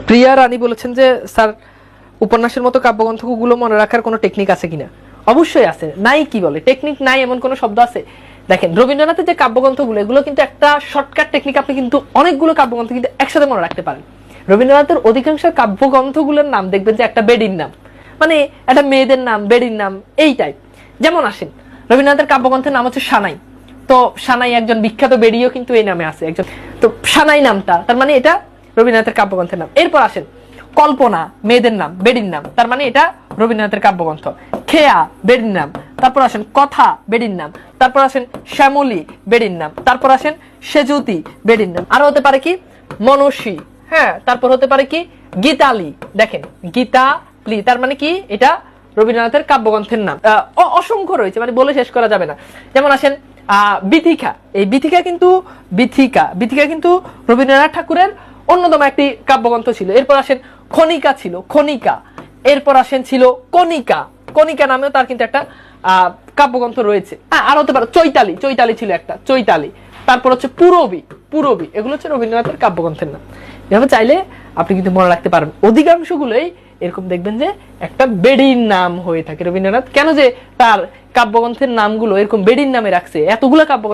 প্রিয়া রানী বলেছেন যে স্যার উপন্যাসের মতো কাব্যগ্রন্থগুলো মনে রাখার কোনো টেকনিক আছে কিনা? অবশ্যই আছে। নাই কি বলে, টেকনিক নাই এমন কোনো শব্দ আছে? দেখেন রবীন্দ্রনাথের যে কাব্যগ্রন্থগুলো এগুলো কিন্তু একটা শর্টকাট টেকনিক, আপনি কিন্তু অনেকগুলো কাব্যগ্রন্থ কিন্তু একসাথে মনে রাখতে পারেন। রবীন্দ্রনাথের অধিকাংশ কাব্যগ্রন্থগুলোর নাম দেখবেন যে একটা বেডির নাম, মানে একটা মেয়েদের নাম, বেডির নাম, এই টাইপ। যেমন আসেন রবীন্দ্রনাথের কাব্যগ্রন্থের নাম হচ্ছে সানাই, তো সানাই একজন বিখ্যাত বেডিও কিন্তু এই নামে আছে একজন, তো সানাই নামটা তার মানে এটা রবীন্দ্রনাথের কাব্যগ্রন্থের নাম। এরপর আসেন কল্পনা, মেয়েদের নাম, বেডির নাম, তার মানে এটা রবীন্দ্রনাথের কাব্যগ্রন্থ। খেয়া, বেডির নাম। তারপর আসেন কথা, বেডির নাম। তারপর আসেন শ্যামলী, বেডির নাম। তারপর আসেন সেজুতি, বেডির নাম। আরো হতে পারে কি মনসী, হ্যাঁ। তারপর হতে পারে কি গীতালি, দেখেন গীতালি, তার মানে কি এটা রবীন্দ্রনাথের কাব্যগ্রন্থের নাম। অসংখ্য রয়েছে, মানে বলে শেষ করা যাবে না। যেমন আসেন বিথিকা, এই বিথিকা কিন্তু রবীন্দ্রনাথ ঠাকুরের অন্যতম একটি কাব্যগ্রন্থ ছিল। এরপর আসেন খনিকা ছিল, খনিকা। এরপর আসেন ছিল কণিকা, কণিকা নামেও তার কিন্তু একটা কাব্যগ্রন্থ রয়েছে। আর হতে পারে চৈতালি ছিল একটা, চৈতালি। তারপর হচ্ছে পুরবী, এগুলো হচ্ছে রবীন্দ্রনাথের কাব্যগ্রন্থের নাম। এভাবে চাইলে আপনি কিন্তু মনে রাখতে পারেন। অধিকাংশগুলোই এরকম দেখবেন যে একটা বেডির নাম হয়ে থাকে। রবীন্দ্রনাথ কেন যে তার কাব্যগ্রন্থের নামগুলো এরকম বেডির নামে রাখছে, এতগুলো কাব্য